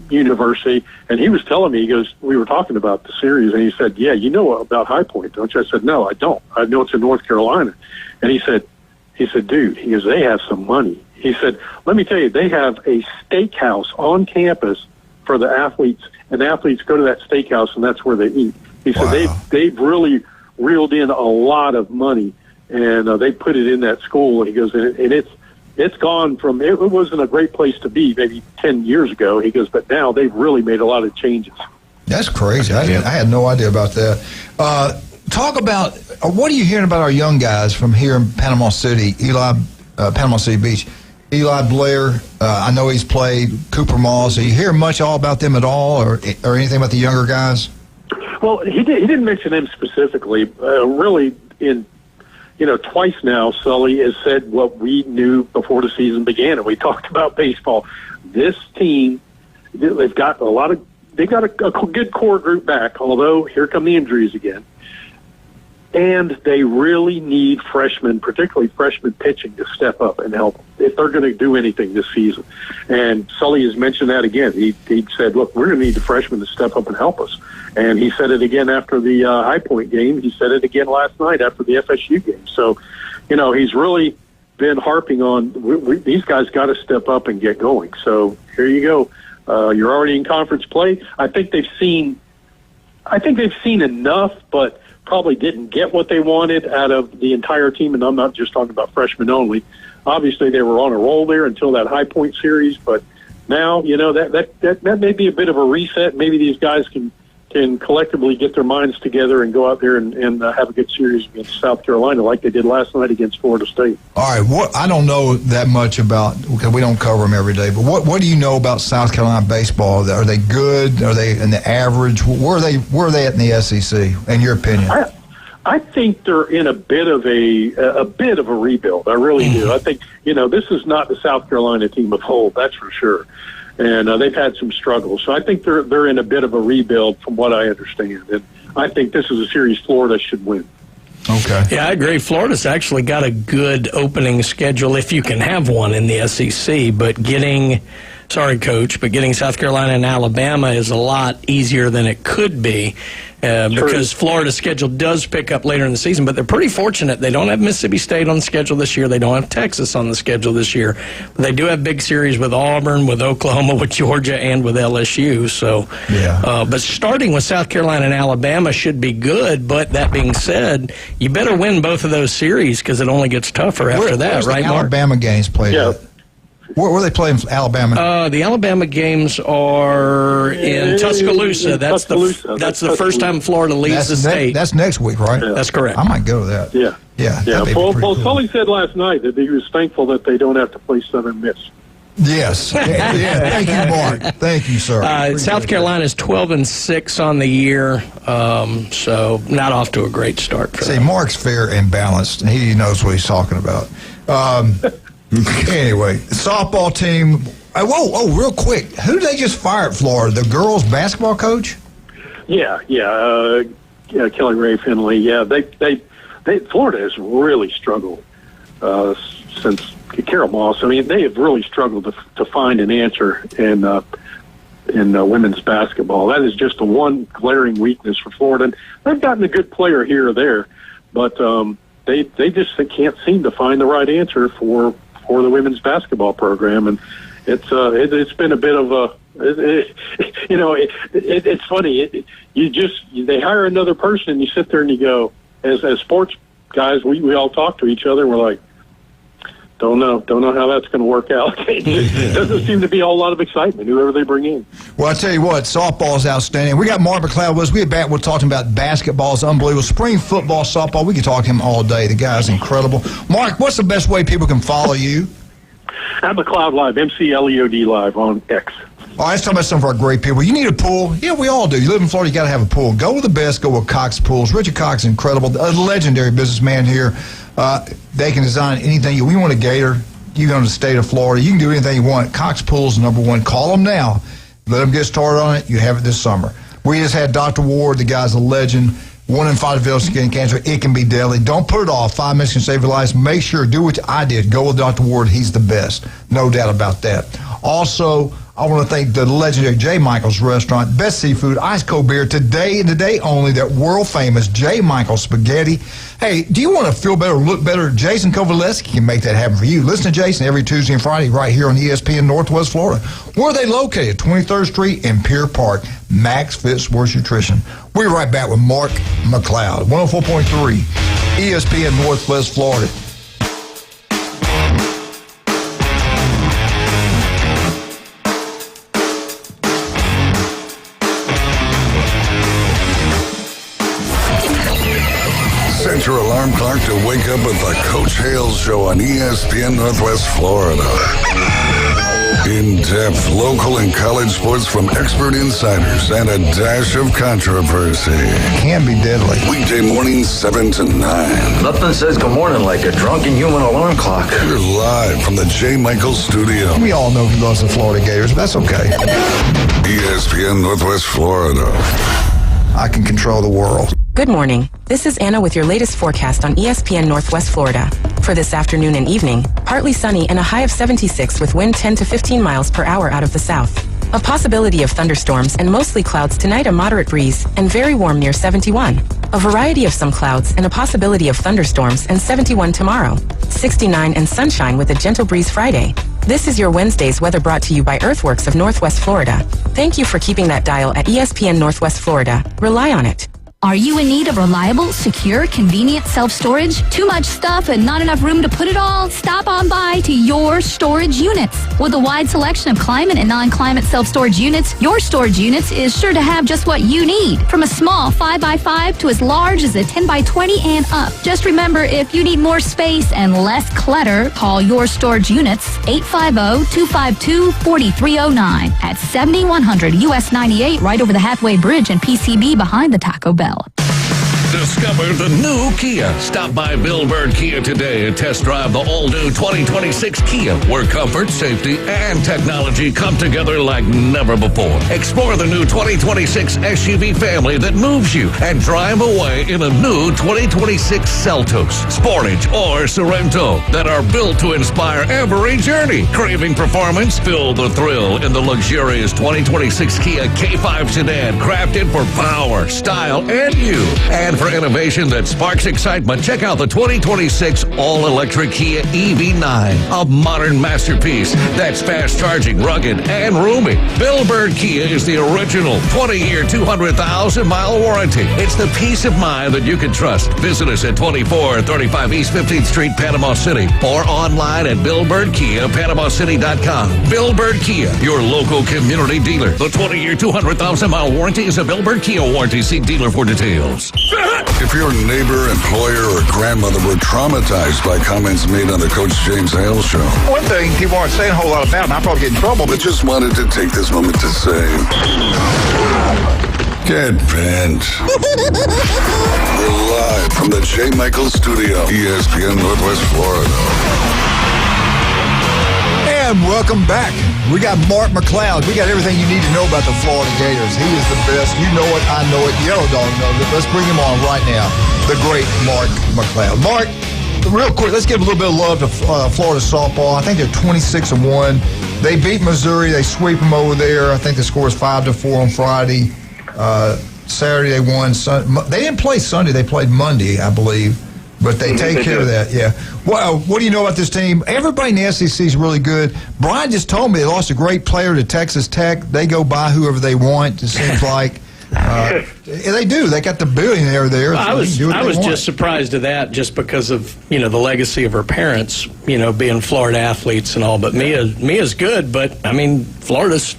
university, and he was telling me, he goes, we were talking about the series, and he said, yeah, you know about High Point, don't you? I said, no, I don't. I know it's in North Carolina. And he said, dude, he goes, they have some money. He said, let me tell you, they have a steakhouse on campus for the athletes, and athletes go to that steakhouse, and that's where they eat. He said they've really reeled in a lot of money, and they put it in that school. And he goes, and it's gone from it wasn't a great place to be maybe 10 years ago. He goes, but now they've really made a lot of changes. That's crazy. I had no idea about that. Talk about what are you hearing about our young guys from here in Panama City, Panama City Beach? Eli Blair, I know he's played. Cooper Moss. Are you hearing much all about them at all, or anything about the younger guys? Well, he didn't mention them specifically. Really, twice now, Sully has said what we knew before the season began, and we talked about baseball. This team, they've got a good core group back, although here come the injuries again. And they really need freshmen, particularly freshman pitching, to step up and help if they're going to do anything this season. And Sully has mentioned that again. He said, look, we're going to need the freshmen to step up and help us. And he said it again after the High Point game. He said it again last night after the FSU game. So, he's really been harping on these guys got to step up and get going. So here you go. You're already in conference play. I think they've seen enough, but probably didn't get what they wanted out of the entire team, and I'm not just talking about freshmen only. Obviously, they were on a roll there until that High Point series, but now, that may be a bit of a reset. Maybe these guys can collectively get their minds together and go out there and have a good series against South Carolina like they did last night against Florida State. All right, I don't know that much about, because we don't cover them every day, but what do you know about South Carolina baseball? Are they good? Are they in the average? Where are they at in the SEC, in your opinion? I think they're in a bit of a rebuild. I really do. I think, this is not the South Carolina team of old, that's for sure. And they've had some struggles. So I think they're in a bit of a rebuild from what I understand. And I think this is a series Florida should win. Okay. Yeah, I agree. Florida's actually got a good opening schedule, if you can have one in the SEC. But getting South Carolina and Alabama is a lot easier than it could be because Florida's schedule does pick up later in the season. But they're pretty fortunate. They don't have Mississippi State on the schedule this year. They don't have Texas on the schedule this year. But they do have big series with Auburn, with Oklahoma, with Georgia, and with LSU. So, but starting with South Carolina and Alabama should be good. But that being said, you better win both of those series because it only gets tougher after that, right, Mark? Alabama games played. Yeah. Where they play in Alabama? The Alabama games are in Tuscaloosa. That's the first time Florida leaves the state. That's next week, right? Yeah. That's correct. I might go to that. Yeah. Well, Sully said last night that he was thankful that they don't have to play Southern Miss. Yes. Yeah. Thank you, Mark. Thank you, sir. South Carolina's 12-6 on the year, so not off to a great start. See, Mark's fair and balanced, and he knows what he's talking about. Anyway, softball team. Real quick. Who did they just fire at Florida? The girls' basketball coach? Yeah. Kelly Ray Finley. Yeah, they Florida has really struggled since Carol Moss. I mean, they have really struggled to find an answer in women's basketball. That is just the one glaring weakness for Florida. And they've gotten a good player here or there, but they can't seem to find the right answer for the women's basketball program, and it's been a bit of a it's funny. They hire another person, and you sit there and you go, as sports guys, we all talk to each other, and we're like, don't know how that's going to work out. It doesn't seem to be a whole lot of excitement, whoever they bring in. Well, I tell you what, softball is outstanding. We got Mark McLeod with us. We're talking about basketball. It's unbelievable. Spring football, softball, we could talk to him all day. The guy's incredible. Mark, what's the best way people can follow you? At McLeod Live, MCLEOD Live on X. All right, let's talk about some of our great people. You need a pool. Yeah, we all do. You live in Florida, you got to have a pool. Go with the best. Go with Cox Pools. Richard Cox is incredible. A legendary businessman here. They can design anything. We want a gator. You go to the state of Florida. You can do anything you want. Cox Pools is #1. Call them now. Let them get started on it. You have it this summer. We just had Dr. Ward. The guy's a legend. 1 in 5 develops skin cancer. It can be deadly. Don't put it off. 5 minutes can save your life. Make sure, do what I did. Go with Dr. Ward. He's the best. No doubt about that. Also, I want to thank the legendary J. Michael's Restaurant. Best seafood, ice cold beer, today and today only. That world famous J. Michael's spaghetti. Hey, do you want to feel better, look better? Jason Kovaleski can make that happen for you. Listen to Jason every Tuesday and Friday right here on ESPN Northwest Florida. Where are they located? 23rd Street in Pier Park. Max Fit Sports Nutrition. We're right back with Mark McLeod, 104.3 ESPN Northwest Florida. Set your alarm clock to wake up with the Coach Hale Show on ESPN Northwest Florida. In-depth local and college sports from expert insiders and a dash of controversy. Can be deadly. Weekday mornings 7 to 9. Nothing says good morning like a drunken human alarm clock. We're live from the J. Michaels studio. We all know he loves the Florida Gators, but that's okay. ESPN Northwest Florida. I can control the world. Good morning. This is Anna with your latest forecast on ESPN Northwest Florida. For this afternoon and evening, partly sunny and a high of 76 with wind 10 to 15 miles per hour out of the south. A possibility of thunderstorms and mostly clouds tonight, a moderate breeze, and very warm near 71. A variety of some clouds and a possibility of thunderstorms and 71 tomorrow. 69 and sunshine with a gentle breeze Friday. This is your Wednesday's weather brought to you by Earthworks of Northwest Florida. Thank you for keeping that dial at ESPN Northwest Florida. Rely on it. Are you in need of reliable, secure, convenient self-storage? Too much stuff and not enough room to put it all? Stop on by to Your Storage Units. With a wide selection of climate and non-climate self-storage units, Your Storage Units is sure to have just what you need. From a small 5x5 to as large as a 10x20 and up. Just remember, if you need more space and less clutter, call Your Storage Units 850-252-4309 at 7100 US 98 right over the Halfway Bridge and PCB behind the Taco Bell. Discover the new Kia. Stop by Bill Bird Kia today and test drive the all-new 2026 Kia, where comfort, safety, and technology come together like never before. Explore the new 2026 SUV family that moves you and drive away in a new 2026 Seltos, Sportage, or Sorento that are built to inspire every journey. Craving performance? Feel the thrill in the luxurious 2026 Kia K5 sedan, crafted for power, style, and you. And for innovation that sparks excitement, check out the 2026 all-electric Kia EV9, a modern masterpiece that's fast-charging, rugged, and roomy. Bill Bird Kia is the original 20-year, 200,000-mile warranty. It's the peace of mind that you can trust. Visit us at 2435 East 15th Street, Panama City, or online at BillBirdKia.PanamaCity.com. Bill Bird Kia, your local community dealer. The 20-year, 200,000-mile warranty is a Bill Bird Kia warranty. See dealer for details. If your neighbor, employer, or grandmother were traumatized by comments made on the Coach James Hale Show, One thing people aren't saying a whole lot about, and I'll probably get in trouble, but just wanted to take this moment to say, get bent. We're live from the J. Michaels studio, ESPN Northwest Florida. And welcome back. We got Mark McLeod. We got everything you need to know about the Florida Gators. He is the best. You know it. I know it. Yellow Dog knows it. Let's bring him on right now. The great Mark McLeod. Mark, real quick, let's give a little bit of love to Florida softball. I think they're 26-1. They beat Missouri. They sweep them over there. I think the score is 5-4 on Friday. Saturday they won. They didn't play Sunday. They played Monday, I believe. But they take care of that, yeah. Well, what do you know about this team? Everybody in the SEC is really good. Brian just told me they lost a great player to Texas Tech. They go buy whoever they want, it seems like. They do. They got the billionaire there. So I was just surprised at that just because of, the legacy of her parents, being Florida athletes and all. But Mia's good, but, Florida's,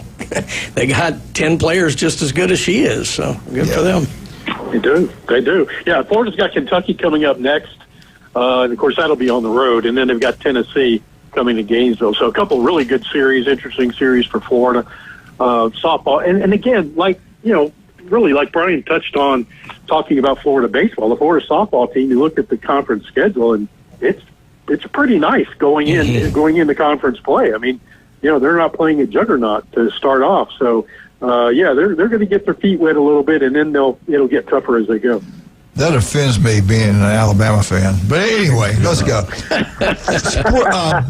they got 10 players just as good as she is, so good for them. They do. Yeah, Florida's got Kentucky coming up next. And, of course, that'll be on the road. And then they've got Tennessee coming to Gainesville. So a couple really good series, interesting series for Florida softball. And again, really like Brian touched on talking about Florida baseball, the Florida softball team, you look at the conference schedule, and it's pretty nice going into conference play. They're not playing a juggernaut to start off. So, they're going to get their feet wet a little bit, and then it'll get tougher as they go. That offends me being an Alabama fan. But anyway, let's go.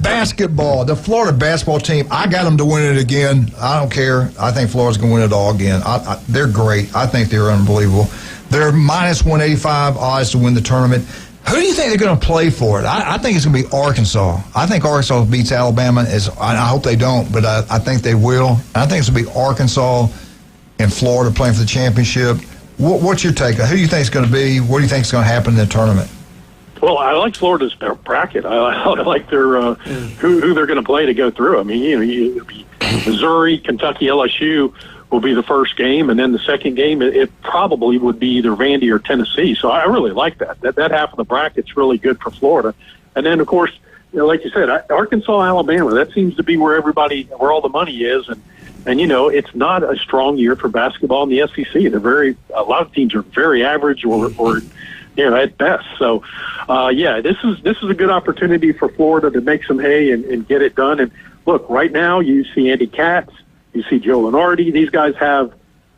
Basketball, the Florida basketball team, I got them to win it again. I don't care. I think Florida's going to win it all again. They're great. I think they're unbelievable. They're minus 185 odds to win the tournament. Who do you think they're going to play for it? I think it's going to be Arkansas. I think Arkansas beats Alabama. I hope they don't, but I think they will. I think it's going to be Arkansas and Florida playing for the championship. What's your take? Who do you think it's going to be? What do you think is going to happen in the tournament? Well, I like Florida's bracket. I like their who they're going to play to go through. Missouri, Kentucky, LSU will be the first game, and then the second game, it probably would be either Vandy or Tennessee. So I really like that. That half of the bracket's really good for Florida. And then, of course, like you said, Arkansas, Alabama, that seems to be where all the money is. And it's not a strong year for basketball in the SEC. A lot of teams are very average or at best. So, this is a good opportunity for Florida to make some hay and get it done. And look, right now you see Andy Katz, you see Joe Lenardi. These guys have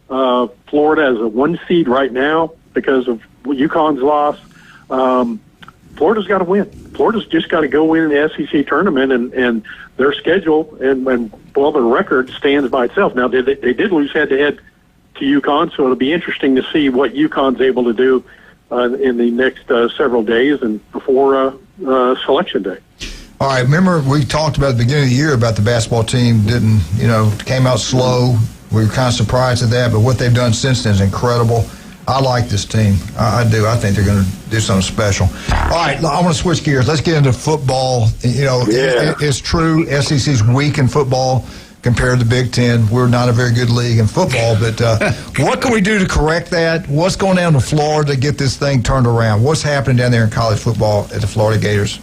Florida as a 1 seed right now because of UConn's loss. Florida's got to win. Florida's just got to go win the SEC tournament, and their schedule and their record stands by itself. Now, they did lose head-to-head to UConn, so it'll be interesting to see what UConn's able to do in the next several days and before Selection Day. All right, remember we talked about at the beginning of the year about the basketball team came out slow. We were kind of surprised at that, but what they've done since then is incredible. I like this team. I do. I think they're going to do something special. All right, I want to switch gears. Let's get into football. It's true SEC's weak in football compared to the Big Ten. We're not a very good league in football, but what can we do to correct that? What's going down to Florida to get this thing turned around? What's happening down there in college football at the Florida Gators?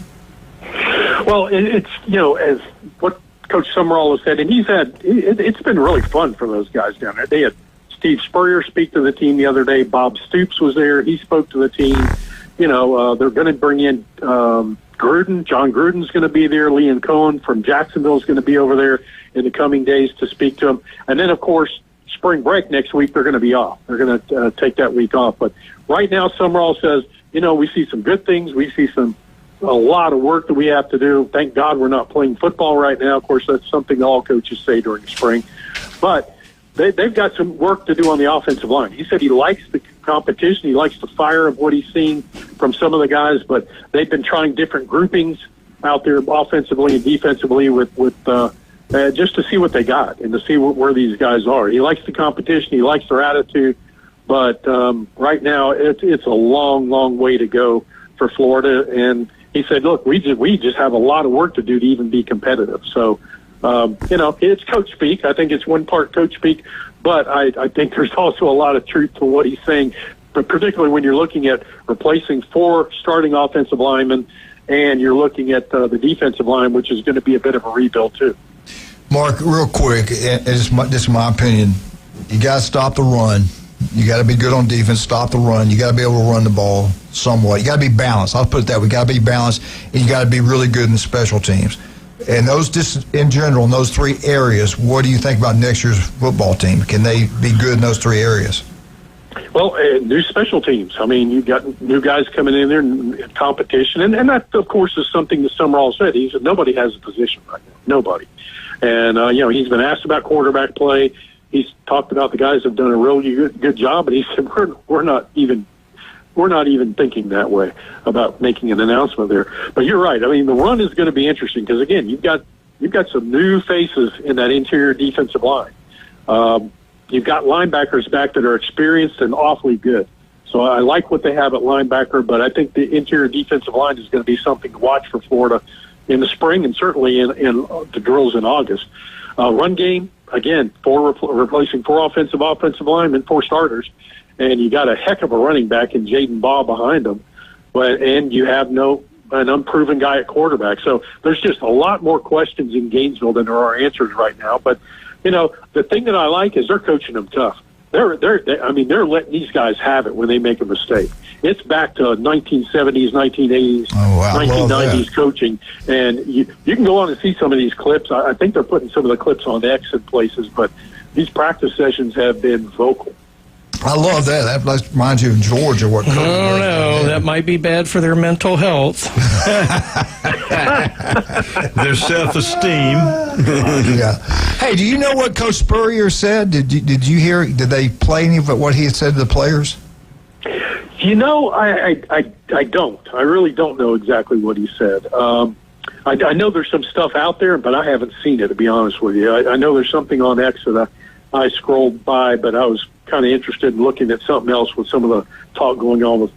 Well, it's, as what Coach Summerall has said, and it's been really fun for those guys down there. They had Steve Spurrier speak to the team the other day. Bob Stoops was there. He spoke to the team. They're going to bring in Gruden. John Gruden's going to be there. Leon Cohen from Jacksonville is going to be over there in the coming days to speak to them. And then, of course, spring break next week, they're going to be off. They're going to take that week off. But right now, Summerall says, we see some good things. We see a lot of work that we have to do. Thank God we're not playing football right now. Of course, that's something all coaches say during the spring. But they've got some work to do on the offensive line. He said he likes the competition. He likes the fire of what he's seen from some of the guys, but they've been trying different groupings out there offensively and defensively with just to see what they got and to see where these guys are. He likes the competition. He likes their attitude. But right now, it's a long, long way to go for Florida. And he said, look, we just have a lot of work to do to even be competitive. So, it's coach speak. I think it's one part coach speak, but I think there's also a lot of truth to what he's saying, but particularly when you're looking at replacing 4 starting offensive linemen and you're looking at the defensive line, which is going to be a bit of a rebuild too. Mark, real quick, this is my opinion. You got to stop the run. You got to be good on defense, stop the run. You got to be able to run the ball somewhat. You got to be balanced. I'll put it that way. You got to be balanced, and you got to be really good in special teams. And those, just in general, in those 3 areas, what do you think about next year's football team? Can they be good in those 3 areas? Well, new special teams. I mean, you've got new guys coming in there in competition, and that, of course, is something that Summerall said. He said nobody has a position right now. Nobody. And, he's been asked about quarterback play. He's talked about the guys have done a really good job, and he said we're not even thinking that way about making an announcement there. But you're right. I mean, the run is going to be interesting because, again, you've got some new faces in that interior defensive line. You've got linebackers back that are experienced and awfully good. So I like what they have at linebacker, but I think the interior defensive line is going to be something to watch for Florida in the spring and certainly in the drills in August. Run game, again, replacing 4 offensive linemen, 4 starters. And you got a heck of a running back in Jaden Baugh behind him, and you have an unproven guy at quarterback. So there's just a lot more questions in Gainesville than there are answers right now. But the thing that I like is they're coaching them tough. They're letting these guys have it when they make a mistake. It's back to 1970s, 1980s, 1990s coaching, and you can go on and see some of these clips. I think they're putting some of the clips on X in places, but these practice sessions have been vocal. I love that. That reminds you of Georgia. I don't know. That might be bad for their mental health. Their self-esteem. Yeah. Hey, do you know what Coach Spurrier said? Did you hear? Did they play any of what he had said to the players? I don't. I really don't know exactly what he said. I know there's some stuff out there, but I haven't seen it, to be honest with you. I know there's something on X that I scrolled by, but I was kind of interested in looking at something else with some of the talk going on with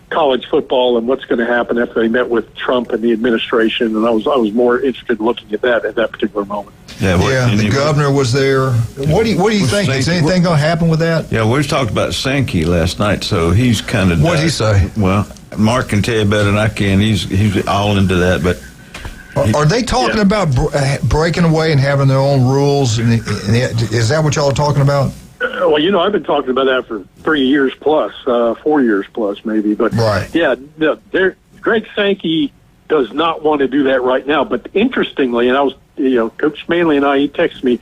college football and what's going to happen after they met with Trump and the administration, and I was more interested in looking at that at that particular moment. the governor was there. What do you think? Is anything going to happen with that? Yeah, we talked about Sankey last night, so he's kind of. What did he say? Well, Mark can tell you better than I can. He's all into that, but. Are they talking about breaking away and having their own rules? Is that what y'all are talking about? Well, I've been talking about that for 3 years plus, 4 years plus maybe. But yeah, Greg Sankey does not want to do that right now. But interestingly, and I was, Coach Manley and he texted me,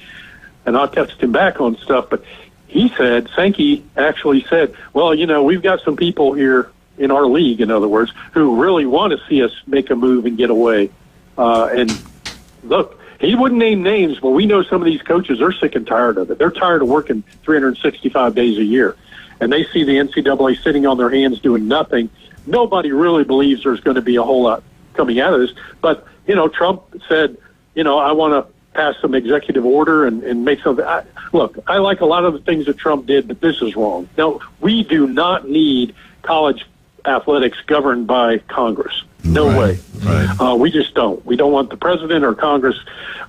and I'll text him back on stuff. But Sankey actually said, well, we've got some people here in our league, in other words, who really want to see us make a move and get away. And look, he wouldn't name names, but we know some of these coaches are sick and tired of it. They're tired of working 365 days a year. And they see the NCAA sitting on their hands doing nothing. Nobody really believes there's going to be a whole lot coming out of this. But, Trump said, I want to pass some executive order and make something. Look, I like a lot of the things that Trump did, but this is wrong. No, we do not need college athletics governed by Congress. No way. Right. We just don't. We don't want the president or Congress.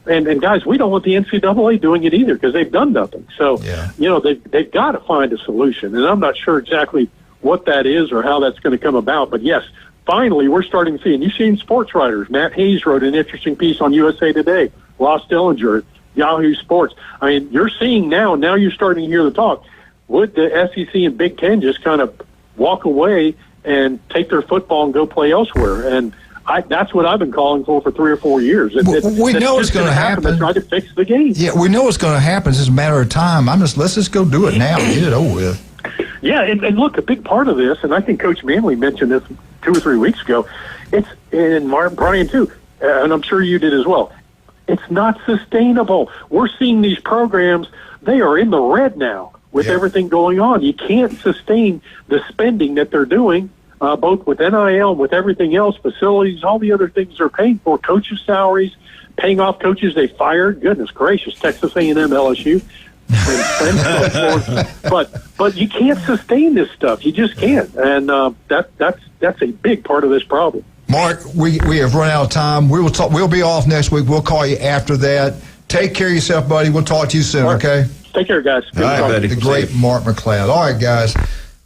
And guys, we don't want the NCAA doing it either because they've done nothing. So, they've got to find a solution. And I'm not sure exactly what that is or how that's going to come about. But, yes, finally we're starting to see, and you've seen sports writers. Matt Hayes wrote an interesting piece on USA Today. Ross Dillinger, Yahoo Sports. I mean, you're seeing now you're starting to hear the talk. Would the SEC and Big Ten just kind of walk away and take their football and go play elsewhere? And that's what I've been calling for 3 or 4 years. We know it's going to happen. Try to fix the game. Yeah, we know it's going to happen. It's just a matter of time. Let's just go do it now and get it over with. Yeah, and look, a big part of this, and I think Coach Manley mentioned this 2 or 3 weeks ago, and Brian too, and I'm sure you did as well. It's not sustainable. We're seeing these programs, they are in the red now with everything going on. You can't sustain the spending that they're doing, both with NIL, with everything else, facilities, all the other things they're paying for, coaches' salaries, paying off coaches they fired. Goodness gracious, Texas A&M, LSU. But you can't sustain this stuff. You just can't. And that's a big part of this problem. Mark, we have run out of time. We will talk. We'll be off next week. We'll call you after that. Take care of yourself, buddy. We'll talk to you soon, okay? Take care, guys. All right, buddy. The great Mark McLeod. All right, guys.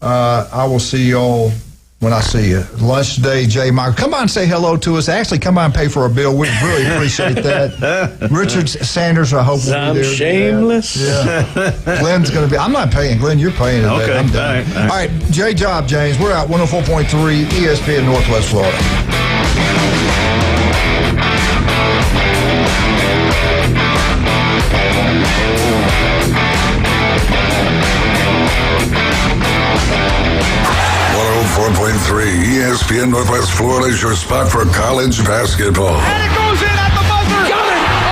I will see you all when I see you. Lunch today, Jay Michael. Come by and say hello to us. Actually, come by and pay for our bill. We really appreciate that. Richard Sanders, I hope will be there. I'm shameless. Yeah. Glenn's going to be. I'm not paying. Glenn, you're paying today. Okay. I'm done. All right. J Job, James. We're out 104.3 ESPN Northwest Florida. ESPN Northwest Florida is your spot for college basketball. And it goes in at the buzzer.